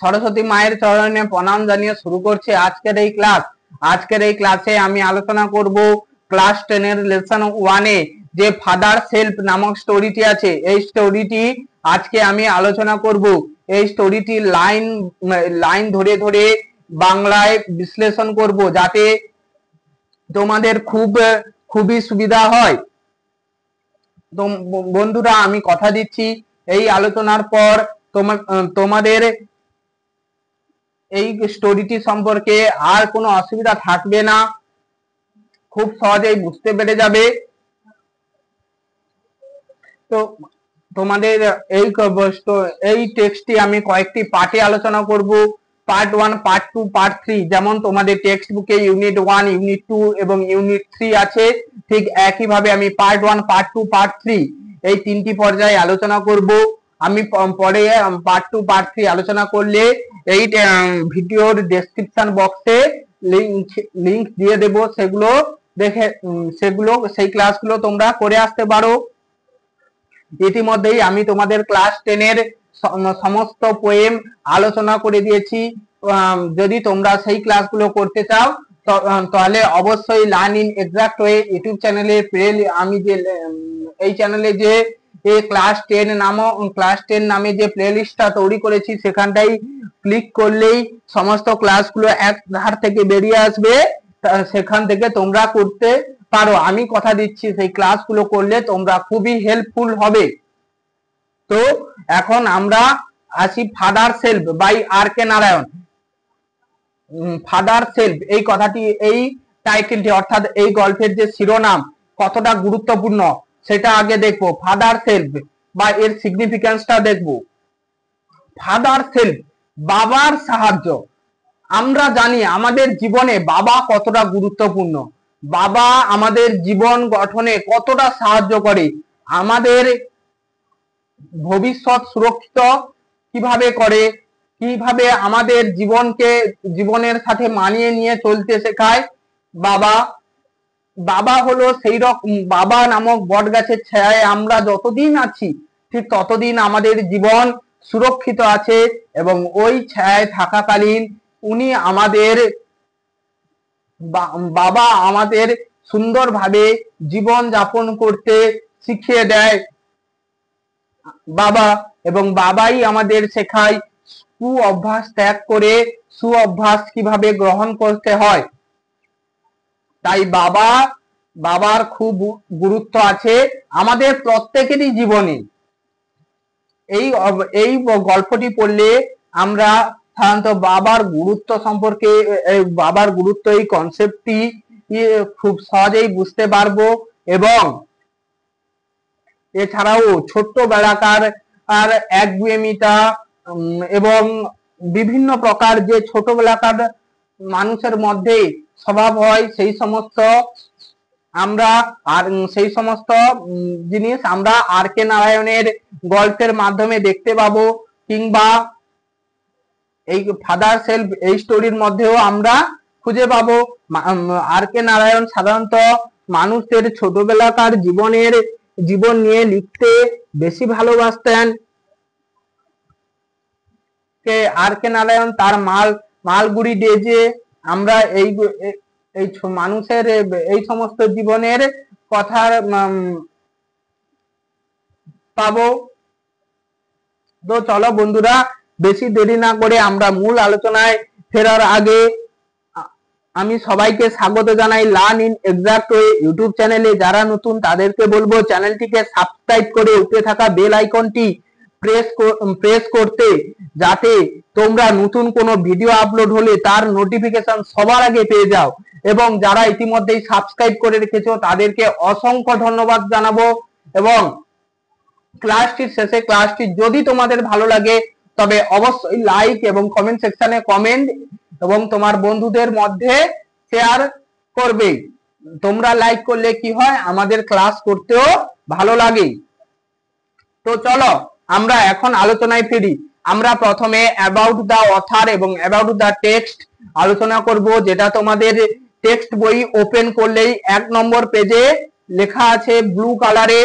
সরস্বতী মায়ের চরণে প্রণাম জানিয়ে শুরু করছি আজকের এই ক্লাস। আজকের এই ক্লাসে আমি আলোচনা করব ক্লাস 10 এর লেসন 1 এ যে ফাদার সেলফ নামক স্টোরিটি আছে, এই স্টোরিটি আজকে আমি আলোচনা করব। এই স্টোরিটি লাইন লাইন ধরে ধরে বাংলায় বিশ্লেষণ করব, যাতে তোমাদের খুবই সুবিধা হয়। তো বন্ধুরা, আমি কথা দিচ্ছি এই আলোচনার পর তোমাদের এই স্টোরিটি সম্পর্কে আর কোনো অসুবিধা থাকবে না, খুব সহজেই বুঝতে পেরে যাবে। তো তোমাদের এই টেক্সটটি আমি কয়েকটি পার্টে আলোচনা করব। Part 1, part 2, part 3। যেমন তোমাদের টেক্সট বুকে ইউনিট 1, ইউনিট 2 এবং ইউনিট 3 আছে, ঠিক একইভাবে আমি পার্ট 1, পার্ট 2, পার্ট 3 এই তিনটি পর্যায়ে আলোচনা করব। আমি পরে পার্ট 2, পার্ট 3 আলোচনা করলে এই ভিডিওর ডেসক্রিপশন বক্সে লিংক দিয়ে দেব, সেগুলো দেখে সেই ক্লাসগুলো তোমরা করে আসতে পারো। ইতিমধ্যেই আমি তোমাদের ক্লাস 10 এর সমস্ত পোয়েম আলোচনা করে দিয়েছি। যদি তোমরা সেই ক্লাসগুলো করতে চাও তাহলে অবশ্যই learn in exact way YouTube চ্যানেলে আমি যে এই চ্যানেলে যে ক্লাস 10 নামে যে প্লেলিস্টটা তৈরি করেছি, সেখানটাই ক্লিক করলেই সমস্ত ক্লাসগুলো এক ধার থেকে বেরিয়ে আসবে, সেখান থেকে তোমরা করতে পারো। আমি কথা দিচ্ছি সেই ক্লাসগুলো করলে তোমরা খুবই হেল্পফুল হবে। তো এখন আমরা আসি father self by R K Narayan. Father self এই কথাটি, এই টাইটেলটি অর্থাৎ এই গল্পের যে শিরোনাম কতটা গুরুত্বপূর্ণ সেটা আগে দেখবো। ফাদার সেলফ বা এর সিগনিফিকেন্সটা দেখবো। ফাদার সেলফ, বাবার সাহায্য। আমরা জানি আমাদের জীবনে বাবা কতটা গুরুত্বপূর্ণ, বাবা আমাদের জীবন গঠনে কতটা সাহায্য করে, আমাদের ভবিষ্যৎ সুরক্ষিত কিভাবে করে, কিভাবে আমাদের জীবনের সাথে মানিয়ে নিয়ে চলতে শেখায় বাবা। বাবা হলো সেই রকম, বাবা নামক বট গাছের ছায়ায় আমরা যতদিন আছি ঠিক ততদিন আমাদের জীবন সুরক্ষিত আছে, এবং ওই ছায়ায় থাকাকালীন উনি বাবা আমাদের সুন্দরভাবে জীবন যাপন করতে শিখিয়ে দেয় বাবা, এবং বাবাই আমাদের শেখায় কু অভ্যাস ত্যাগ করে সু অভ্যাস কিভাবে গ্রহণ করতে হয়। তাই বাবার খুব গুরুত্ব আছে আমাদের প্রত্যেকেরই জীবনে। এই গল্পটি পড়লে আমরা সাধারণত বাবার গুরুত্ব সম্পর্কে, বাবার গুরুত্ব এই কনসেপ্টটি খুব সহজেই বুঝতে পারবো। এবং এছাড়াও ছোট্টবেলাকার আর একগুঁয়েমিতা এবং বিভিন্ন প্রকার যে ছোটবেলাকার মানুষের মধ্যে স্বভাব হয়, সেই সমস্ত জিনিস আমরা আর কে নারায়ণের গল্পের মাধ্যমে দেখতে পাবো, কিংবা এই ফাদার সেলফ এই স্টোরির মধ্যেও আমরা খুঁজে পাবো। আর কে নারায়ণ সাধারণত মানুষদের ছোটবেলাকার জীবন নিয়ে লিখতে বেশি ভালোবাসতেন। আর কে নারায়ণ তার মালগুড়ি ডেজে আমরা এই মানুষের এই সমস্ত জীবনের কথা পাবো। তো চলো বন্ধুরা, বেশি দেরি না করে আমরা মূল আলোচনায় ফেরার আগে আমি সবাইকে স্বাগত জানাই learn in exact way YouTube চ্যানেলে। যারা নতুন তাদেরকে বলবো চ্যানেলটিকে সাবস্ক্রাইব করে উপরে থাকা বেল আইকনটি প্রেস করতে, যাতে তোমরা নতুন কোনো ভিডিও আপলোড হলে তার নোটিফিকেশন সবার আগে পেয়ে যাও। এবং যারা ইতিমধ্যেই সাবস্ক্রাইব করে রেখেছো তাদেরকে অসংখ্য ধন্যবাদ জানাবো। এবং ক্লাসটির শেষে ক্লাসটি যদি তোমাদের ভালো লাগে তবে অবশ্যই লাইক এবং কমেন্ট সেকশনে কমেন্ট এবং তোমার বন্ধুদের মধ্যে শেয়ার করবে। তোমরা লাইক করলে কি হয়, আমাদের ক্লাস করতেও ভালো লাগে। তো চলো আমরা এখন আলোচনায় ফিরি। আমরা প্রথমে অ্যাবাউট দা অথর এবং অ্যাবাউট দা টেক্সট আলোচনা করব, যেটা তোমাদের টেক্সট বই ওপেন করলেই 1 নম্বর পেজে লেখা আছে ব্লু কালারে।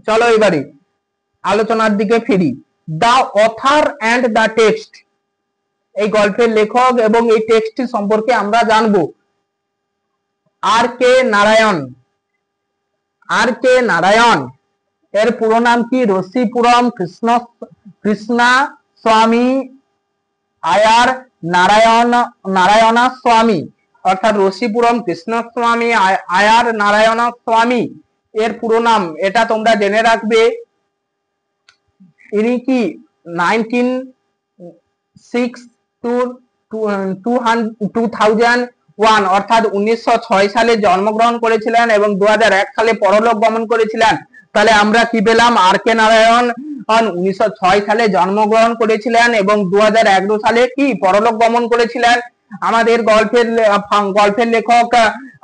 চলো এবারে আলোচনার দিকে ফিরি। The author and the text, এই গল্পের লেখক এবং এই টেক্সটটি সম্পর্কে আমরা জানবো। আর কে নারায়ণ। আর কে নারায়ণ এর পুরো নাম কি? রসিপুরম কৃষ্ণা স্বামী আয়ার নারায়ণা স্বামী, অর্থাৎ রসিপুরম কৃষ্ণস্বামী আয়ার নারায়ণা স্বামী এর পুরো নাম, এটা তোমরা জেনে রাখবে। ইনি কি 1906 to 2001 অর্থাৎ 1906 সালে জন্মগ্রহণ করেছিলেন এবং 2001 সালে পরলোক গমন করেছিলেন। তাহলে আমরা কি পেলাম? আর কে নারায়ণ 1906 সালে জন্মগ্রহণ করেছিলেন এবং 2011 সালে কি পরলোক গমন করেছিলেন। আমাদের গল্পের লেখক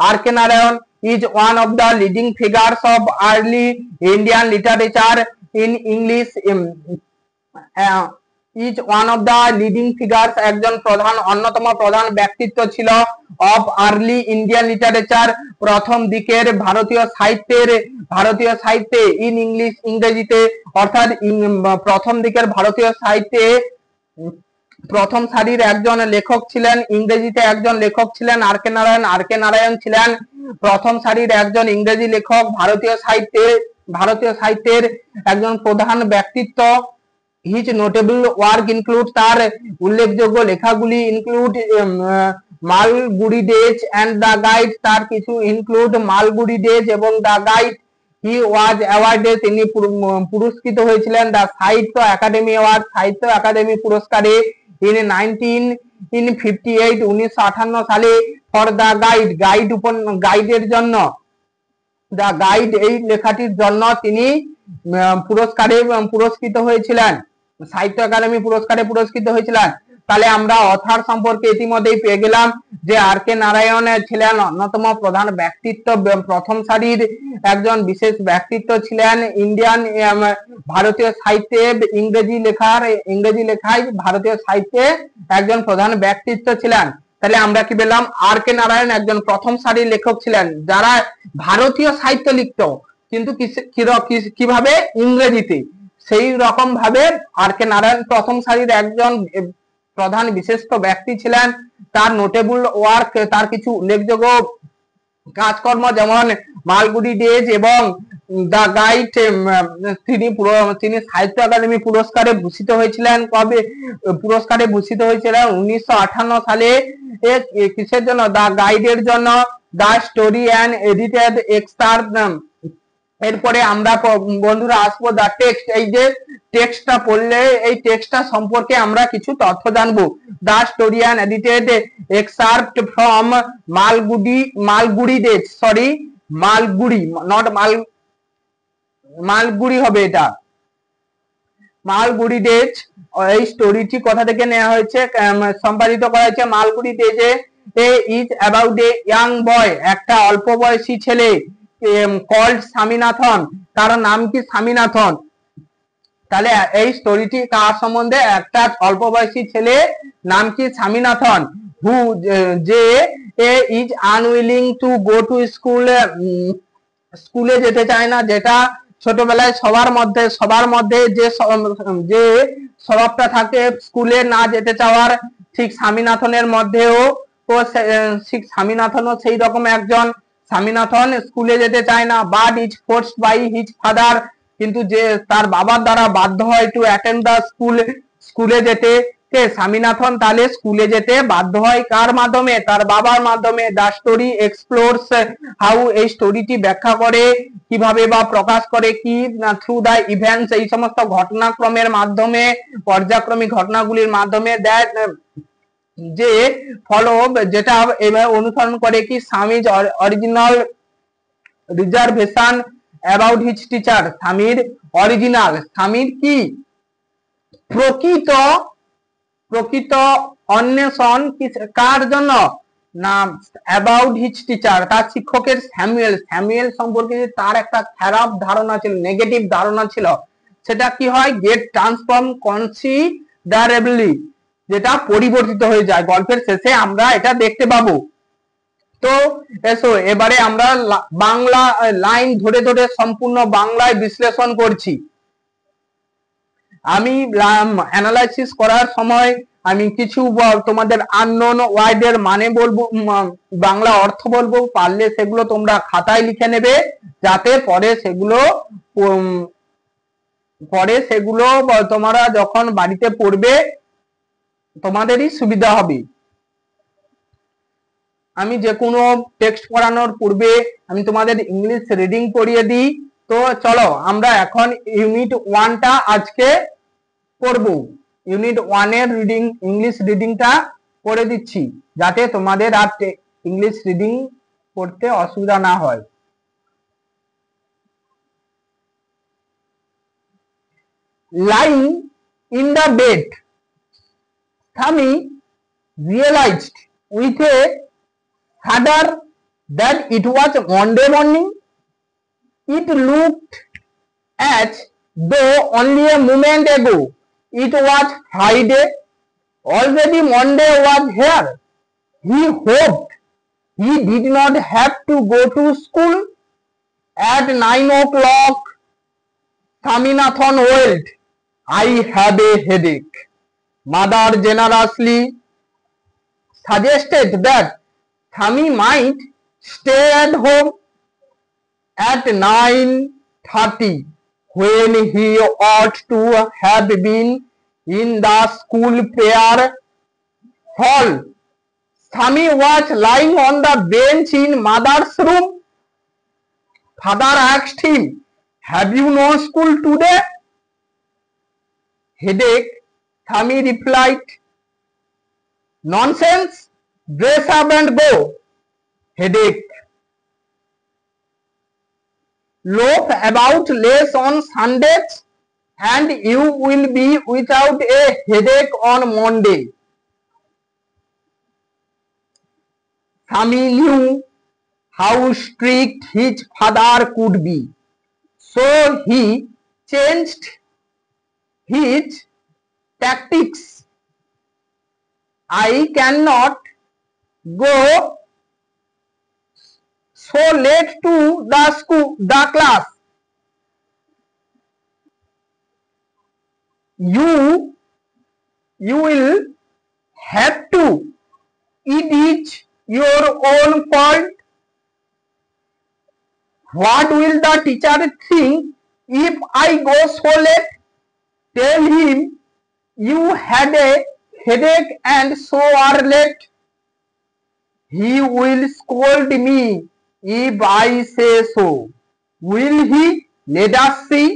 আর K Narayan is one of the leading figures of early Indian literature in English. is one of the leading figures, একজন অন্যতম প্রধান ব্যক্তিত্ব ছিল of early Indian literature, প্রথম দিকের ভারতীয় সাহিত্যে in English, ইংরেজিতে, অর্থাৎ প্রথম দিকের ভারতীয় সাহিত্যে প্রথম সারির একজন লেখক ছিলেন, ইংরেজিতে একজন লেখক ছিলেন আর কে নারায়ণ। আর কে নারায়ণ ছিলেন প্রথম সারির একজন ইংরেজি লেখক, ভারতীয় সাহিত্যের একজন প্রধান ব্যক্তিত্ব। হিজ নোটেবল ওয়ার্ক ইনক্লুড, তার উল্লেখযোগ্য লেখাগুলি include Malgudi days and the guide, তার কিছু ইনক্লুড মালগুড়ি ডেজ এবং the guide. He was awarded, তিনি পুরস্কৃত হয়েছিলেন দ্য সাহিত্য একাডেমি পুরস্কারে ইন 1958, 1958 সালে ফর দ্য গাইডের জন্য, দ্য গাইড এই লেখাটির জন্য তিনি পুরস্কৃত হয়েছিলেন, সাহিত্য একাডেমি পুরস্কারে পুরস্কৃত হয়েছিলেন। তাহলে আমরা অথার সম্পর্কে ইতিমধ্যেই পেয়ে গেলাম যে আর কে নারায়ণ ছিলেন অন্যতম প্রধান ব্যক্তিত্ব, প্রথম সারির একজন বিশেষ ব্যক্তিত্ব ছিলেন ইন্ডিয়ান ভারতীয় সাহিত্যে, ইংরেজি লেখায় ভারতীয় সাহিত্যে একজন প্রধান ব্যক্তিত্ব ছিলেন। তাহলে আমরা কি পেলাম? আর কে নারায়ণ একজন প্রথম সারির লেখক ছিলেন যারা ভারতীয় সাহিত্য লিখত, কিন্তু কিভাবে? ইংরেজিতে। সেই রকম ভাবে আর কে নারায়ণ প্রথম সারির একজন প্রধান বিশিষ্ট ব্যক্তি ছিলেন। তার নোটেবল ওয়ার্ক, তার কিছু উল্লেখযোগ্য কাজকর্ম যেমন মালগুড়ি ডেজ এবং দ্য গাইড, তিনি সাহিত্য একাডেমি পুরস্কারে ভূষিত হয়েছিলেন। কবে পুরস্কারে ভূষিত হয়েছিলেন? 1958 সালে। কিসের জন্য? দ্য গাইডের জন্য। The story and edited extract. এরপরে আমরা বন্ধুরা আসবো দ্য টেক্সট। এই যে টেক্সটটা পড়লে এই টেক্সটটা সম্পর্কে আমরা কিছু তথ্য জানবো। The story and edited extract from Malgudi days, sorry Malgudi, not Malgudi হবে এটা, মালগুড়ি ডেজ। এই স্টোরিটি কোথা থেকে নেওয়া হয়েছে, সম্পাদিত করা হয়েছে মালগুড়ি ডেজে। Is about a young boy, একটা অল্প বয়সী ছেলে, কল্ড স্বামীনাথন, তার নাম কি? স্বামীনাথন। তাহলে এই স্টোরিটি কার সম্বন্ধে? একটা অল্প বয়সী ছেলে, নাম কি? স্বামীনাথন। হু, যে is unwilling to go to school, স্কুলে যেতে চায় না, যেটা ছোটবেলায় সবার মধ্যে যে স্বভাবটা থাকে স্কুলে না যেতে চাওয়ার, ঠিক স্বামীনাথনের মধ্যেও স্বামীনাথনও সেই রকম একজন। স্বামীনাথন স্কুলে যেতে চায় না, but is forced by his father, কিন্তু যে তার বাবার দ্বারা বাধ্য হয় টু অ্যাটেন্ড দ্য স্কুলে যেতে। স্বামীনাথন তাহলে স্কুলে যেতে বাধ্য হয় কার মাধ্যমে? তার বাবার মাধ্যমে। দ্য স্টোরি এক্সপ্লোরস হাউ, এই স্টোরিটি ব্যাখ্যা করে কিভাবে বা প্রকাশ করে কি? থ্রু দ্য ইভেন্টস, এই সমস্ত ঘটনাক্রমের মাধ্যমে, পর্যায়ক্রমিক ঘটনাগুলির মাধ্যমে। দ্যাট, যে ফলো, যেটা অনুসরণ করে কি? Swami's original reservation about his teacher, স্বামীর অরিজিনাল, স্বামীর কি প্রকৃত অন্বেষণ কার জন্য? না, অ্যাবাউট হিজ টিচার, তার শিক্ষকের স্যামুয়েল সম্পর্কে তার একটা খারাপ ধারণা ছিল, নেগেটিভ ধারণা ছিল, সেটা কি হয়? গেট ট্রান্সফর্ম কনসিডারেবলি, যেটা পরিবর্তিত হয়ে যায়। গল্পের শেষে আমরা এটা দেখতে পাবো। তো এসো এবারে আমরা বাংলা লাইন ধরে ধরে সম্পূর্ণ বাংলায় বিশ্লেষণ করছি। আমি অ্যানালাইসিস করার সময় আমি কিছু তোমাদের আননোন ওয়ার্ডের মানে বলবো, বাংলা অর্থ বলবো, পারলে সেগুলো তোমরা খাতায় লিখে নেবে, যাতে পরে সেগুলো তোমরা যখন বাড়িতে পড়বে তোমাদেরই সুবিধা হবে। আমি যে কোনো টেক্সট পড়ানোর পূর্বে আমি তোমাদের ইংলিশ রিডিং পড়িয়ে দিই। তো চলো আমরা এখন ইউনিট 1টা আজকে পড়ব। ইউনিট 1 এর রিডিং, ইংলিশ রিডিংটা করে দিচ্ছি, যাতে তোমাদের আর ইংলিশ রিডিং পড়তে অসুবিধা না হয়। Lying in the bed, Sami realized with a shudder that it was Monday morning. It looked as though only a moment ago it was Friday. Already Monday was here. He hoped he did not have to go to school. At 9 o'clock, Swaminathan wailed, "I have a headache." Mother generously suggested that Sami might stay at home. At 9:30, when he ought to have been in the school prayer hall, Sami was lying on the bench in mother's room. Father asked him, "Have you no school today?" "Headache," Sami replied. "Nonsense, dress up and go." "Headache." "Loaf about less on Sundays and you will be without a headache on Monday." Sami knew how strict his father could be, so he changed his tactics. "I cannot go so late to the class. You will have to. It is your own fault." "What will the teacher think if I go so late?" "Tell him you had a headache and so are late. He will scold me if I say so." "Will he? Let us see.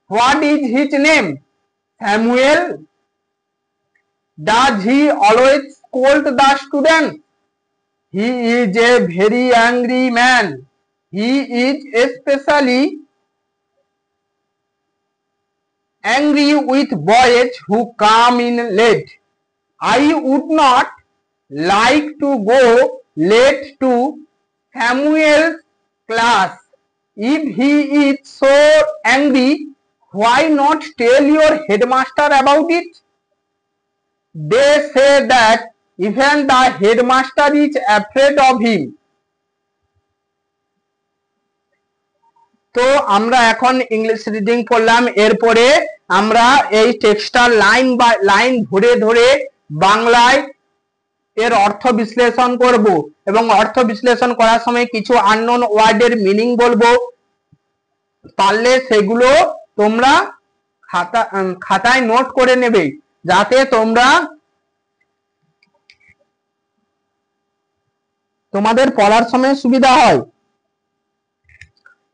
What is his name?" "Samuel." "Does he always scold the students?" "He is a very angry man. He is especially angry with boys who come in late. I would not like to go late to Samuel's class. If he is so angry, why not tell your headmaster about it? They say that even the headmaster is afraid of him." তো আমরা এখন English reading পড়লাম। এরপরে আমরা এই টেক্সটার line by line ধরে ধরে বাংলায় এর অর্থ বিশ্লেষণ করব, এবং অর্থ বিশ্লেষণ করার সময় কিছু আননোন ওয়ার্ডের মিনিং বলবো। পারলে সেগুলো তোমরা খাতায় নোট করে নেবে, যাতে তোমাদের পড়ার সময় সুবিধা হয়।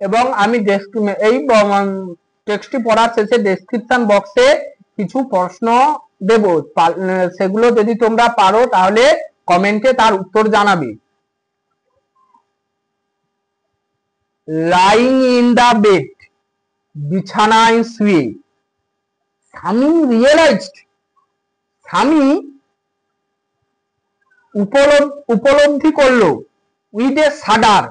এবং আমি এই টেক্সটটি পড়ার শেষে ডেসক্রিপশন বক্সে কিছু প্রশ্ন দেব, সেগুলো যদি তোমরা পারো তাহলে কমেন্টে তার উত্তর জানাবে। লাইং ইন দা বেড, বিছানায় শুয়ে। স্বামী রিয়েলাইজড, স্বামী উপলব্ধি করলো। উইথ এ শাডার,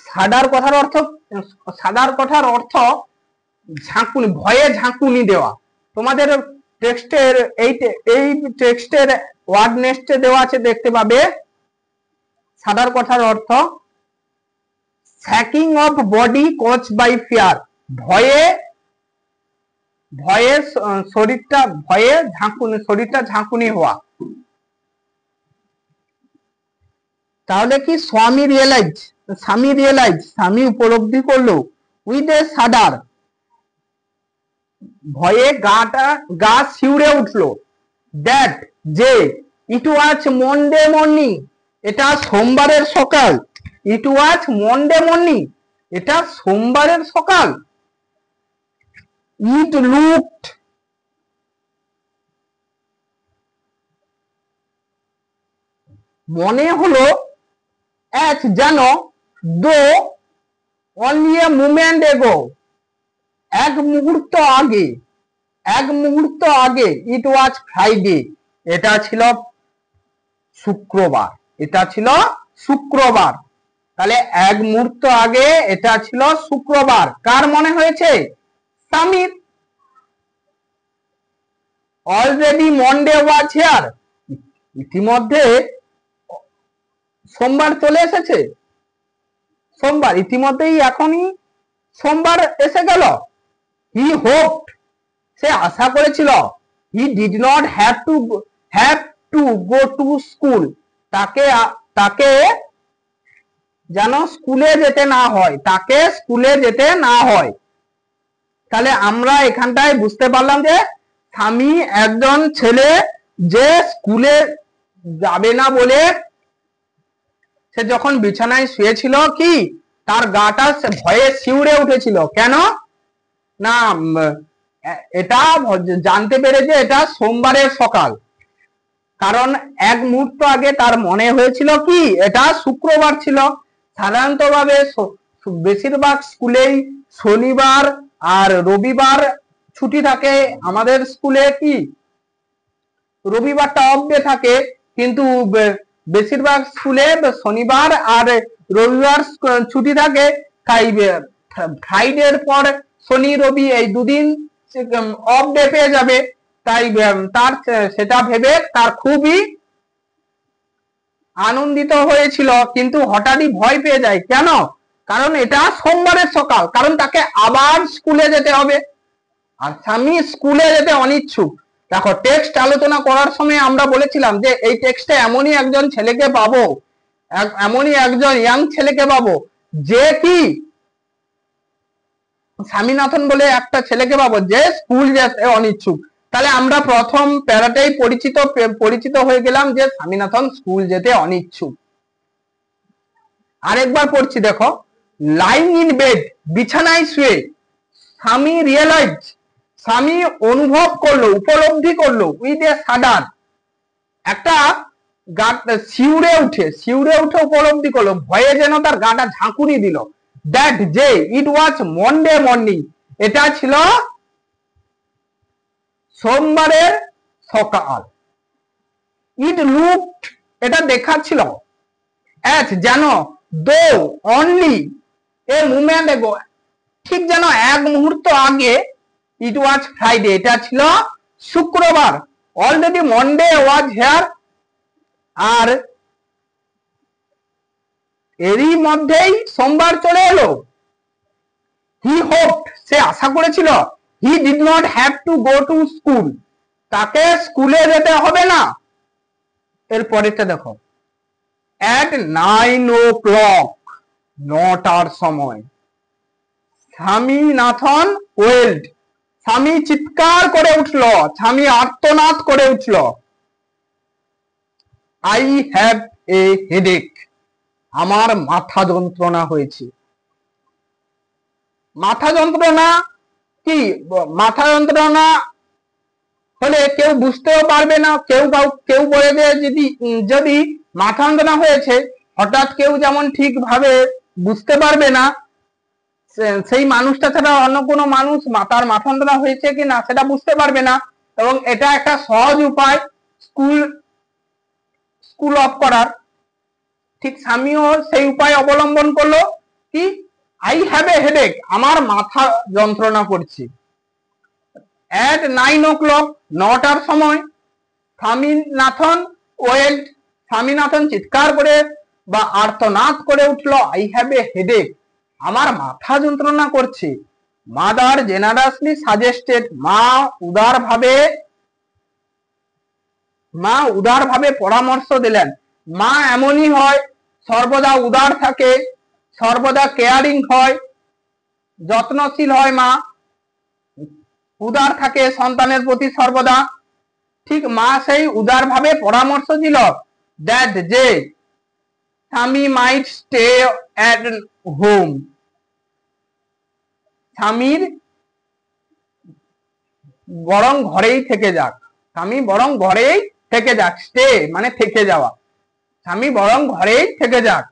শাডার কথার অর্থ ঝাঁকুনি, ভয়ে ঝাঁকুনি দেওয়া। তোমাদের টেক্সটের এই টেক্সটের ওয়ার্ড নেক্সটে দেওয়া আছে, দেখতে পাবে। শাডার কথার অর্থ shaking of body cause by fear, ভয়ে ভয়ে শরীরটা ঝাঁকুনি হওয়া। তাহলে কি স্বামী উপলব্ধি করলো উইথ এ শাডার, ভয়ে গা শিউরে উঠলো, দ্যাট যে ইট ওয়াজ মন্ডে মর্নিং, এটা সোমবারের সকাল, ইট ওয়াজ মন্ডে মর্নিং, এটা সোমবারের সকাল। ইট লুকড, মনে হলো, অ্যাজ যেন, দো অনলি এ মুমেন্ট এগো, এক মুহূর্ত আগে, ইট ওয়াজ ফ্রাইডে, এটা ছিল শুক্রবার, তাহলে এক মুহূর্ত আগে এটা ছিল শুক্রবার। কার মনে হয়েছে? স্বামীর। অলরেডি মন্ডে ওয়াজ হিয়ার, ইতিমধ্যে সোমবার চলে এসেছে, ইতিমধ্যেই এখনই সোমবার এসে গেল। হি হোপড, সে আশা করেছিল। He did not have to go to school, তাকে যেন স্কুলে যেতে না হয়, তাহলে আমরা এখানটায় বুঝতে পারলাম যে স্বামী একজন ছেলে যে স্কুলে যাবে না বলে সে যখন বিছানায় শুয়েছিল, কি তার গাটা ভয়ে শিউরে উঠেছিল। কেন না, এটা জানতে পেরেছে এটা সোমবারের সকাল, কারণ এক মুহূর্ত আগে তার মনে হয়েছিল কি এটা শুক্রবার ছিল। সাধারণত ভাবে বেশিরভাগ স্কুলেই শনিবার আর রবিবার ছুটি থাকে, আমাদের স্কুলে কি রবিবারটা অফ ডে থাকে, কিন্তু বেশিরভাগ স্কুলে শনিবার আর রবিবার ছুটি থাকে। তাই ফ্রাইডের পর শনি রবি এই দুদিন অফ ডে পেয়ে যাবে, তাই তার সেটা ভেবে তার খুবই আনন্দিত হয়েছিল, কিন্তু হঠাৎই ভয় পেয়ে যায়। কেন? কারণ এটা সোমবারের সকাল, কারণ তাকে আবার স্কুলে যেতে হবে, আর স্বামী স্কুলে যেতে অনিচ্ছুক। দেখো, টেক্সট আলোচনা করার সময় আমরা বলেছিলাম যে এই টেক্সটে এমনই একজন ইয়াং ছেলেকে পাবো যে কি স্বামীনাথন বলে একটা ছেলেকে পাবো যে স্কুল যেতে অনিচ্ছুক। তাহলে আমরা প্রথম প্যারাটাই পরিচিত হয়ে গেলাম যে স্বামীনাথন স্কুল যেতে অনিচ্ছুক। আরেকবার পড়ছি, দেখো, লাইং ইন বেড, বিছানায় শুয়ে, স্বামী অনুভব করলো, উপলব্ধি করলো, উইথ এ শাডার, একটা শিউরে উঠে উপলব্ধি করলো, ভয়ে যেন তার গাটা ঝাঁকুনি দিল, দ্যাট যে ইট ওয়াজ মন্ডে মর্নিং, এটা ছিল সোমবারের সকাল। ইট লুকড, এটা দেখাচ্ছিল, অ্যাজ যেন, দো অনলি এ মুমেন্ট এগো, ঠিক যেন এক মুহূর্ত আগে, ইট ওয়াজ ফ্রাইডে, এটা ছিল শুক্রবার। অলরেডি মন্ডে ওয়াজ হেয়ার, আর এরই মধ্যেই সোমবার চলে এলো। হি হোপড, সে আশা করেছিল। He did not have to go to school, তাকে স্কুলে যেতে হবে না। এর পরেরটা দেখো, at 9 o'clock, 9টার সময়, স্বামীনাথন ওয়েলড, স্বামী চিৎকার করে উঠল, স্বামী আর্তনাদ করে উঠল, আই হ্যাভ এ হেডেক, আমার মাথা যন্ত্রণা হয়েছে। মাথা যন্ত্রণা কি, মাথা যন্ত্রণা হলে কেউ বুঝতেও পারবে না, কেউ বলে দেয় যদি মাথা যন্ত্রণা হয়েছে, হঠাৎ কেউ যেমন ঠিকভাবে বুঝতে পারবে না, সেই মানুষটা ছাড়া অন্য কোনো মানুষ তার মাথা যন্ত্রণা হয়েছে কি না সেটা বুঝতে পারবে না। এবং এটা একটা সহজ উপায় স্কুল অফ করার। ঠিক স্বামীও সেই উপায় অবলম্বন করলো, কি আই হ্যাভ এ হেডেক, আমার মাথা যন্ত্রণা করছে। at 9 o'clock, 9টার সময়, স্বামীনাথন চিৎকার করে বা আর্তনাদ করে উঠলো, আই হ্যাভ এ হেডেক, আমার মাথা যন্ত্রণা করছে। মাদার জেনারাসলি সাজেস্টেড, মা উদার ভাবে পরামর্শ দিলেন। মা এমনই হয়, সর্বদা উদার থাকে, সর্বদা কেয়ারিং হয়, যত্নশীল হয়, মা উদার থাকে সন্তানের প্রতি সর্বদা। ঠিক মা সেই উদার ভাবে পরামর্শ দিল দ্যাট যে স্বামী মাইট স্টে অ্যাট হোম, স্বামীর বরং ঘরেই থেকে যাক, স্বামী বরং ঘরেই থেকে যাক, স্টে মানে থেকে যাওয়া, স্বামী বরং ঘরেই থেকে যাক।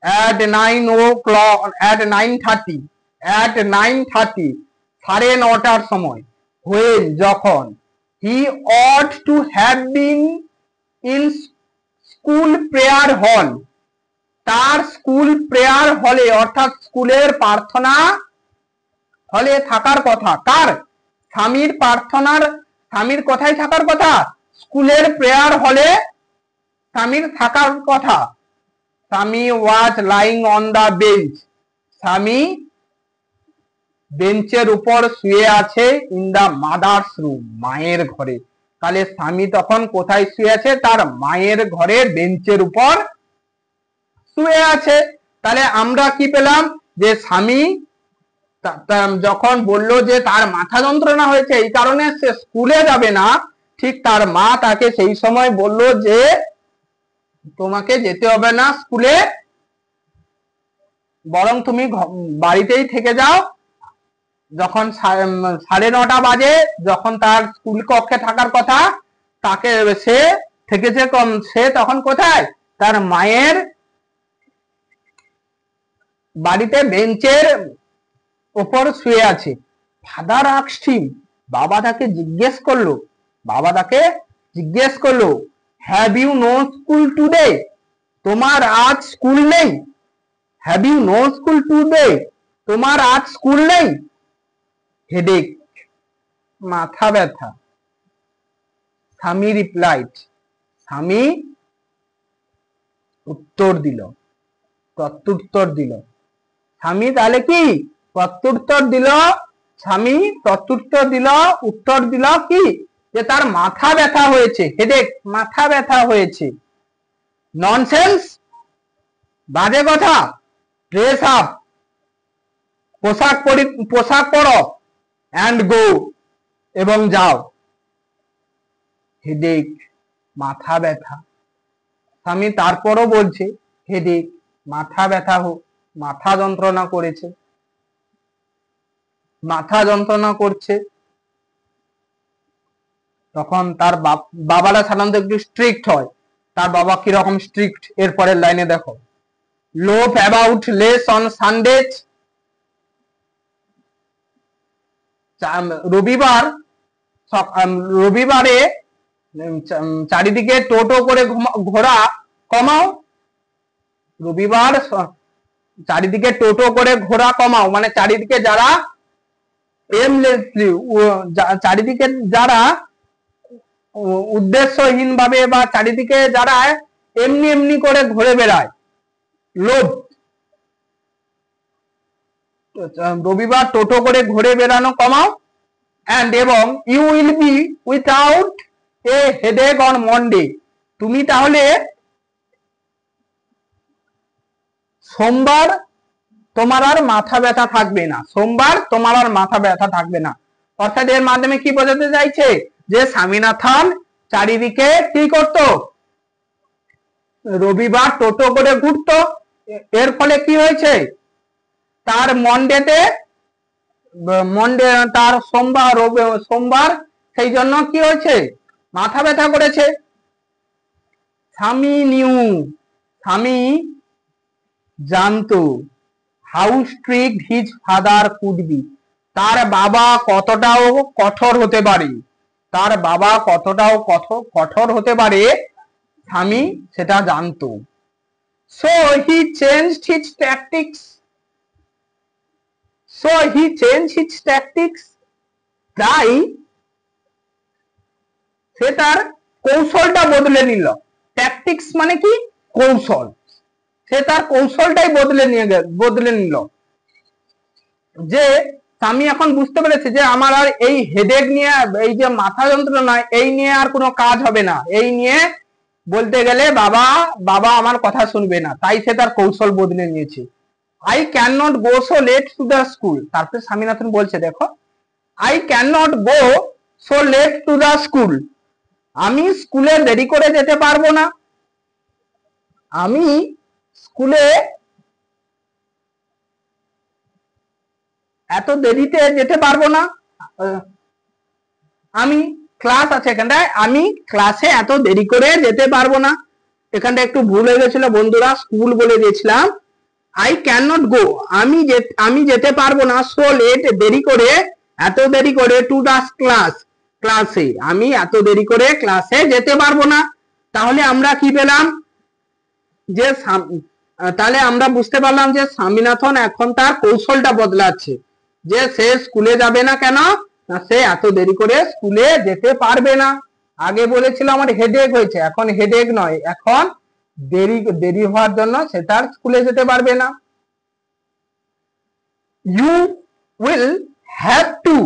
at 9 o'clock, at 9:30, at 9:30, 9:30 সময়, when যখন, he ought to have been in school prayer hall, তার স্কুল প্রেয়ার হলে অর্থাৎ স্কুলের প্রার্থনা হলে থাকার কথা। কার? স্বামীর কোথায় থাকার কথা? স্কুলের প্রেয়ার হলে স্বামীর থাকার কথা। Swami was lying on the bench, Swami বেঞ্চের উপর শুয়ে আছে ইন দা মাদার্স রুম, মায়ের ঘরে। তাহলে স্বামী তখন কোথায় শুয়ে আছে? তার মায়ের ঘরে বেঞ্চের উপর শুয়ে আছে। তাহলে আমরা কি পেলাম? যে স্বামী যখন বললো যে তার মাথা যন্ত্রণা হয়েছে এই কারণে সে স্কুলে যাবে না, ঠিক তার মা তাকে সেই সময় বললো যে তোমাকে যেতে হবে না স্কুলে, বরং তুমি বাড়িতেই থেকে যাও। যখন 9:30 বাজে, যখন তার স্কুল কক্ষে থাকার কথা, তাকে সে থেকেছে কম, সে তখন কোথায়? তার মায়ের বাড়িতে বেঞ্চের উপর শুয়ে আছে। ফাদার আস্কড হিম, বাবা তাকে জিজ্ঞেস করলো have you no school today, তোমার আজ স্কুল নেই? Have you no school today, তোমার আজ স্কুল নেই? হেডেক, মাথা ব্যথা। স্বামী রিপ্লাইড, স্বামী উত্তর দিল, প্রত্যুত্তর দিল। স্বামী তাহলে কি প্রত্যুত্তর দিল? স্বামী প্রত্যুত্তর দিল, উত্তর দিল কি? যে তার মাথা ব্যথা হয়েছে, হেডেক, মাথা ব্যথা হয়েছে। ননসেন্স, বাজে কথা। ড্রেস আপ, পোশাক পরো, অ্যান্ড গো, এবং যাও। হেডেক, মাথা ব্যথা। স্বামী তারপরও বলছে হেডেক, মাথা ব্যথা, মাথা যন্ত্রণা করেছে, মাথা যন্ত্রণা করছে। তখন তার বাবারা সাধারণত একটু স্ট্রিক্ট হয়। তার বাবা কিরকম স্ট্রিক্ট এরপরের লাইনে দেখো। লোভ অ্যাবাউট লেস অন সানডেজ, রবিবারে চারিদিকে টোটো করে ঘোরা কমাও। রবিবার চারিদিকে টোটো করে ঘোরা কমাও, মানে চারিদিকে যারা এমলেসলি, চারিদিকে যারা উদ্দেশ্যহীন ভাবে বা চারিদিকে যারা এমনি এমনি করে ঘুরে বেড়ায়, লোভ। রবিবার টোটো করে ঘুরে বেড়ানো কমাও। অ্যান্ড এবং you will be without a headache on Monday, তুমি তাহলে সোমবার তোমার আর মাথা ব্যথা থাকবে না, সোমবার তোমার আর মাথা ব্যথা থাকবে না। অর্থাৎ এর মাধ্যমে কি বোঝাতে চাইছে? যে স্বামীনাথন চারিদিকে কি করত? রবিবার টোটো করে ঘুরতো। এর ফলে কি হয়েছে? তার তার সোমবার সেই জন্য কি হয়েছে? মাথা ব্যথা করেছে। স্বামী জানতো how strict his father could be, তার বাবা কতটাও কঠোর হতে পারে, তার বাবা কতটাও কঠোর হতে পারে, স্বামী সেটা জানতো। So he changed his tactics, তাই সে তার কৌশলটা বদলে নিল। ট্যাকটিক্স মানে কি? কৌশল। সে তার কৌশলটাই বদলে নিল। যে স্বামী এখন বুঝতে পেরেছে যে আমার আর এই হেডেক নিয়ে, এই যে মাথা যন্ত্রণা, এই নিয়ে আর কোনো কাজ হবে না, এই নিয়ে বলতে গেলে বাবা বাবা আমার কথা শুনবে না, তাই সে তার কৌশল বদলে নিয়েছে। I can not go so late to the school. তারপরে স্বামীনাথন বলছে, দেখো, I can not go so late to the school. আমি স্কুলে দেরি করে যেতে পারবো না, আমি স্কুলে এত দেরিতে যেতে পারবো না, আমি ক্লাস আছে এখানটায়, আমি ক্লাসে এত দেরি করে যেতে পারবো না। এখানটা একটু ভুল হয়ে গেছিল বন্ধুরা, স্কুল বলে দিয়েছিলাম। আই ক্যান নট গো, আমি যেতে পারবো না, সো লেট, দেরি করে, এত দেরি করে, টু দ্য ক্লাস, ক্লাসে, আমি এত দেরি করে ক্লাসে যেতে পারবো না। তাহলে আমরা কি পেলাম, যে তাহলে আমরা বুঝতে পারলাম যে স্বামীনাথন এখন তার কৌশলটা বদলাচ্ছে, যে সে স্কুলে যাবে না কেন, সে এত দেরি করে স্কুলে যেতে পারবে না। আগে বলেছিল আমার হেডেক হয়েছে, এখন হেডেক নয়, এখন দেরি হওয়ার জন্য সে তার স্কুলে যেতে পারবে না। ইউ উইল হ্যাভ টু,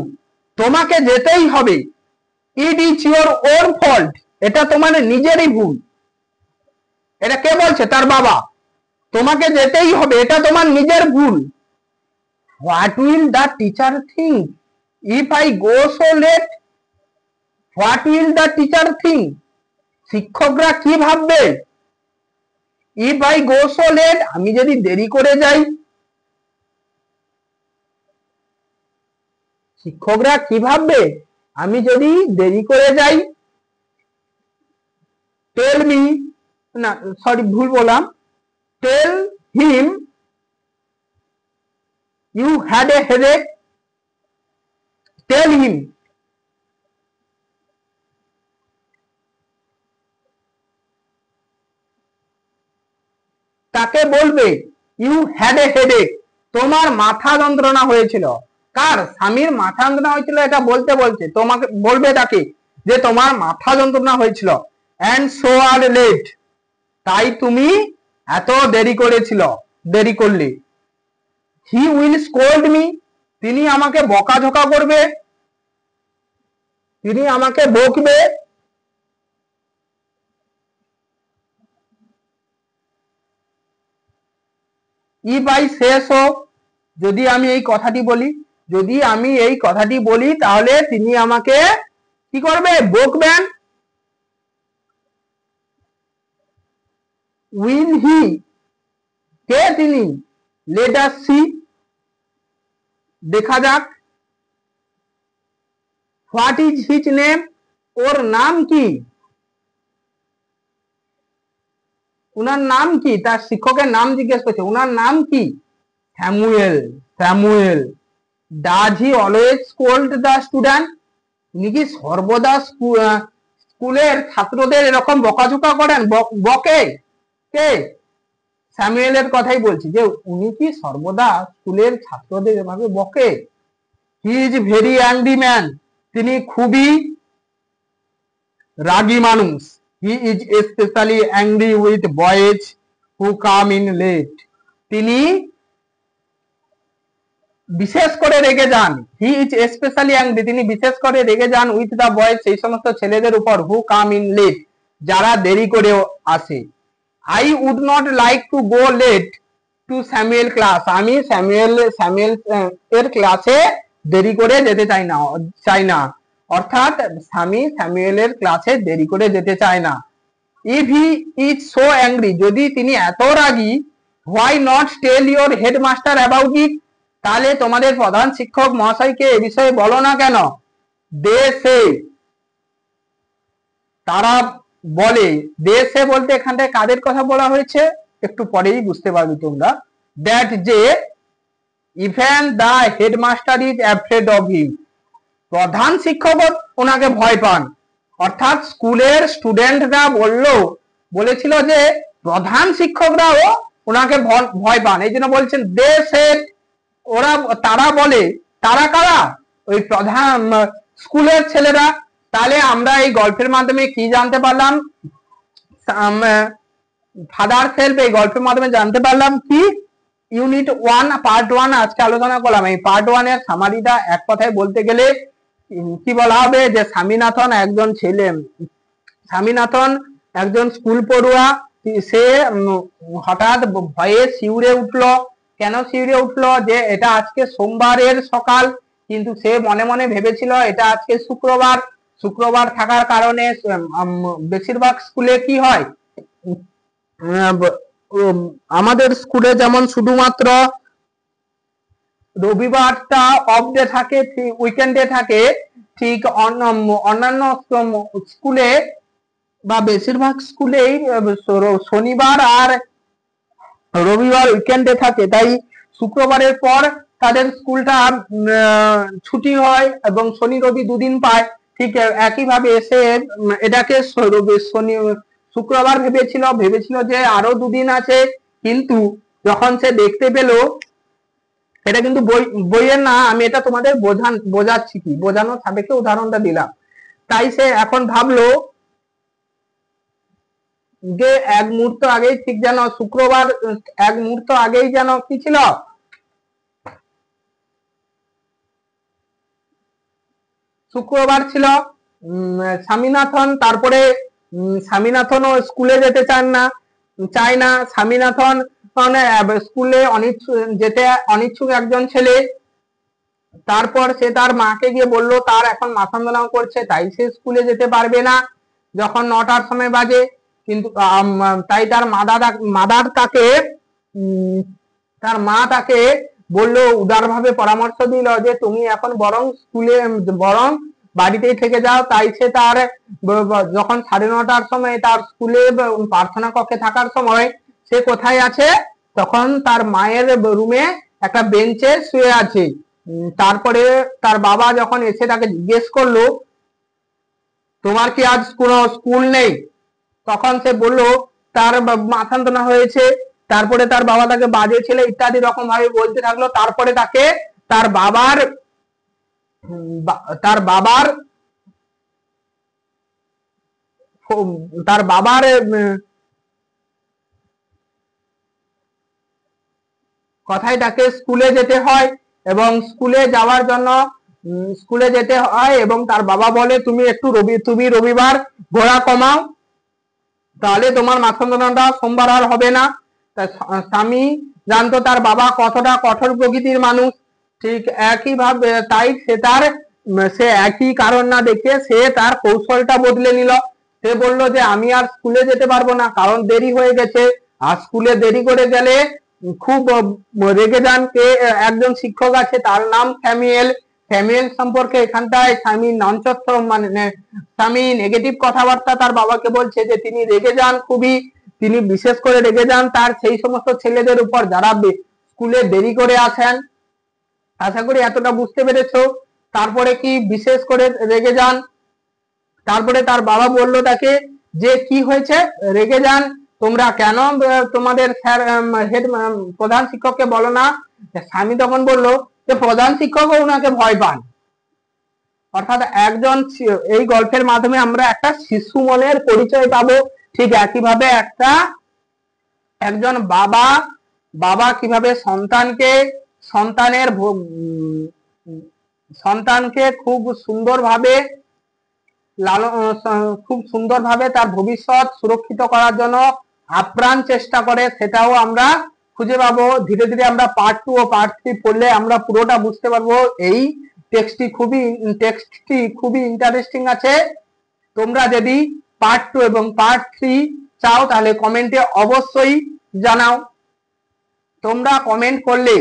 তোমাকে যেতেই হবে। It is your own fault, এটা তোমার নিজেরই ভুল। এটা কে বলছে? তার বাবা। তোমাকে যেতেই হবে, এটা তোমার নিজের ভুল। What will the teacher think if I go so late? What will the teacher think, শিক্ষকরা কি ভাববে? If I go so late, আমি যদি দেরি করে যাই, শিক্ষকরা কি ভাববে আমি যদি দেরি করে যাই? টেল মি, না সরি ভুল বললাম, tell him you had a headache, tell him, তাকে বলবে ইউ হ্যাড এ হেডেক, তোমার মাথা যন্ত্রণা হয়েছিল। কার? স্বামীর মাথা যন্ত্রণা হয়েছিল, এটা বলতে বলছে, তোমাকে বলবে তাকে যে তোমার মাথা যন্ত্রণা হয়েছিল। এন্ড সো আর লেট, তাই তুমি এত দেরি করলে। হি উইল স্কোল্ড মি, তিনি আমাকে বকাঝকা করবে, তিনি আমাকে বকবে। ইফ আই সে সো, যদি আমি এই কথাটি বলি, তাহলে তিনি আমাকে কি করবে? বকবেন। উইল হি, কে তিনি? লেট আস সি, দেখা যাক। হোয়াট ইজ হিজ নেম, ওর নাম কি? উনার নাম কি? তার শিক্ষকের নাম জিজ্ঞেস করছে, উনার নাম কি? Samuel. Does he always scold the student, তিনি কি সর্বদা স্কুলের ছাত্রদের এরকম বকাঝকা করেন, বকে? কে? স্যামুয়েলের কথাই বলছি, যে উনি কি সর্বদা স্কুলের ছাত্রদের এভাবে বকে? He is very angry man, তিনি খুবই রাগী মানুষ। He is specially angry with boys who come in late, তিনি বিশেষ করে রেগে যান। হি ইজ স্পেশালি অ্যাংরি, তিনি বিশেষ করে রেগে যান উইথ দা বয়েজ, সেই সমস্ত ছেলেদের উপর, হু কাম ইন লেট, যারা দেরি করে আসে। I would not like to go late to Samuel class, আমি স্যামুয়েল এর ক্লাসে দেরি করে যেতে চাই না, অর্থাৎ স্যামুয়েলের ক্লাসে দেরি করে যেতে চায় না। If he is so angry, যদি তিনি এত রাগী, why not tell your headmaster about it, তাহলে তোমাদের প্রধান শিক্ষক মহাশয়কে এ বিষয়ে বলো না কেন? দে সে, তারা বলে। দে সে বলতে এখানটায় কাদের কথা বলা হয়েছে একটু পরেই বুঝতে পারবে তোমরা। দ্যাট, যে even the headmaster is afraid of him, প্রধান শিক্ষক ওনাকে ভয় পান। অর্থাৎ স্কুলের স্টুডেন্টরা বলেছিল যে প্রধান শিক্ষকরাও ওনাকে ভয় পান, এই জন্য বলছেন দে সেড, তারা বলে। তারা কারা? ওই প্রধান স্কুলের ছেলেরা। তাহলে আমরা এই গল্পের মাধ্যমে কি জানতে পারলাম? ফাদার সেলফ, এই গল্পের মাধ্যমে জানতে পারলাম কি, ইউনিট 1 পার্ট 1 আজকে আলোচনা করলাম। এই পার্ট 1 এর সামারিটা এক কথায় বলতে গেলে কি বলা হবে, যে স্বামীনাথন একজন ছেলে, স্বামীনাথন একজন স্কুল পড়ুয়া। সে হঠাৎ ভয়ে শিউরে উঠলো। কেন শিউরে উঠলো? যে এটা আজকে সোমবারের সকাল, কিন্তু সে মনে মনে ভেবেছিল এটা আজকে শুক্রবার। শুক্রবার থাকার কারণে বেশিরভাগ স্কুলে কি হয়, আমাদের স্কুলে যেমন শুধুমাত্র রবিবারটা অফ ডে থাকে, উইকেন্ডে থাকে, ঠিক অন্যান্য স্কুলে বা বেশিরভাগ স্কুলেই শনিবার আর রবিবার উইকেন্ডে থাকে। তাই শুক্রবারের পর তাদের স্কুলটা ছুটি হয় এবং শনি রবি দুদিন পায়। ঠিক একইভাবে এসে এটাকে শুক্রবার ভেবেছিল যে আরো দুদিন আছে, কিন্তু যখন সে দেখতে পেল, এটা কিন্তু বইয়ের না, আমি এটা তোমাদের বোঝাচ্ছি, কি বোঝানোর সাপেক্ষে উদাহরণটা দিলাম। তাই সে এখন ভাবলো যে এক মুহূর্ত আগেই ঠিক যেন শুক্রবার, এক মুহূর্ত আগেই যেন কি ছিল, শুক্রবার ছিল। স্বামীনাথন তারপরে স্বামীনাথনও স্কুলে যেতে চায় না। স্বামীনাথন মানে স্কুলে যেতে অনিচ্ছুক একজন ছেলে। তারপর সে তার মাকে গিয়ে বলল তার এখন মাথা যন্ত্রণা করছে, তাই সে স্কুলে যেতে পারবে না যখন 9টার সময় বাজে। কিন্তু তাই তার তার মা তাকে বললো, উদারভাবে পরামর্শ দিল যে তুমি এখন বরং বাড়িতেই থেকে যাও। তাই সে তার যখন 9:30টার সময় তার স্কুলে প্রার্থনা কক্ষে থাকার সময় সে কোথায় আছে, তখন তার মায়ের রুমে একটা বেঞ্চে শুয়ে আছে। তারপরে তার বাবা যখন এসে তাকে জিজ্ঞেস করলো, তোমার কি আজ কোনো স্কুল নেই? তখন সে বলল তার মাথা যন্ত্রণা হয়েছে। তারপরে তার বাবা তাকে বাজে ছেলে ইত্যাদি রকম ভাবে বলতে থাকলো। তারপরে তাকে তার বাবার তার বাবার তার বাবার কথায় তাকে স্কুলে যেতে হয়, এবং স্কুলে যাওয়ার জন্য স্কুলে যেতে হয়, এবং তার বাবা বলে তুমি রবিবার ঘোরা কমাও, তাহলে তোমার মাথা যন্ত্রণাটা সোমবার আর হবে না। স্বামী জানতো তার বাবা কতটা কঠোর প্রকৃতির মানুষ। ঠিক একইভাবে তাই সে একই কারণ না দেখে সে তার কৌশলটা বদলে নিল। সে বলল যে আমি আর স্কুলে যেতে পারবো না, কারণ দেরি হয়ে গেছে। আর স্কুলে দেরি করে গেলে খুব রেগে যান। একজন শিক্ষক আছে, তার নাম স্যামুয়েল। স্যামুয়েল সম্পর্কে এখানটায় স্বামী নেগেটিভ কথাবার্তা তার বাবাকে বলছে, যে তিনি রেগে যান খুবই। তিনি বিশেষ করে রেগে যান তার সেই সমস্ত ছেলেদের উপর যারা স্কুলে দেরি করে আসেন। আশা করি এতটা বুঝতে পেরেছো। তারপরে কি বিশেষ করে রেগে যান। তারপরে তার বাবা বলল তাকে, যে কি হয়েছে, রেগে যান তোমরা কেন তোমাদের স্যার প্রধান শিক্ষককে বলো না? স্বামী তখন বলল যে প্রধান শিক্ষকও ওনাকে ভয় পান। অর্থাৎ এই গল্পের মাধ্যমে আমরা একটা শিশু মনের পরিচয় পাবো। ঠিক একইভাবে একজন বাবা কিভাবে সন্তানকে খুব সুন্দরভাবে তার ভবিষ্যৎ সুরক্ষিত করার জন্য আপ্রাণ চেষ্টা করে, সেটাও আমরা খুঁজে পাবো। ধীরে ধীরে আমরা পার্ট 2 ও পার্ট 3 পড়লে আমরা পুরোটা বুঝতে পারবো। এই টেক্সটটি খুবই ইন্টারেস্টিং আছে। তোমরা যদি পার্ট 2 এবং পার্ট 3 চাও, তাহলে কমেন্টে অবশ্যই জানাও। তোমরা কমেন্ট করলে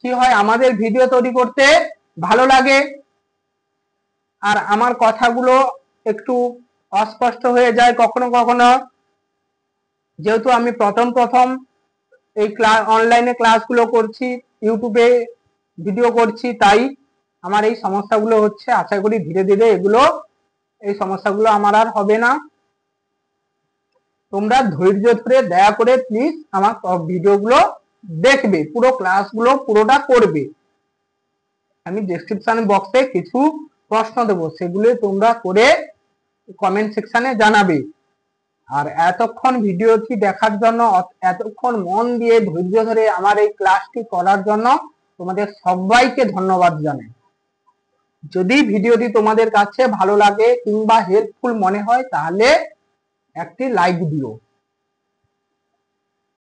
কি হয়, আমাদের ভিডিও তৈরি করতে ভালো লাগে। আর আমার কথাগুলো একটু অস্পষ্ট হয়ে যায় কখনো কখনো, যেহেতু আমি প্রথম এই অনলাইনে ক্লাসগুলো করছি, ইউটিউবে ভিডিও করছি, তাই আমার এই সমস্যাগুলো হচ্ছে। আশা করি ধীরে ধীরে এই সমস্যাগুলো আমার আর হবে না। তোমরা ধৈর্য ধরে দয়া করে প্লিজ আমার ভিডিওগুলো দেখবে, পুরো ক্লাসগুলো পুরোটা করবে। আমি ডেসক্রিপশন বক্সে কিছু প্রশ্ন দেবো, সেগুলো তোমরা করে কমেন্ট সেকশনে জানাবে। আর এতক্ষণ ভিডিওটি দেখার জন্য, এতক্ষণ মন দিয়ে ধৈর্য ধরে আমার এই ক্লাসটি করার জন্য তোমাদের সবাইকে ধন্যবাদ জানাই। যদি ভিডিওটি তোমাদের কাছে ভালো লাগে কিংবা হেল্পফুল মনে হয় তাহলে একটি লাইক দিও।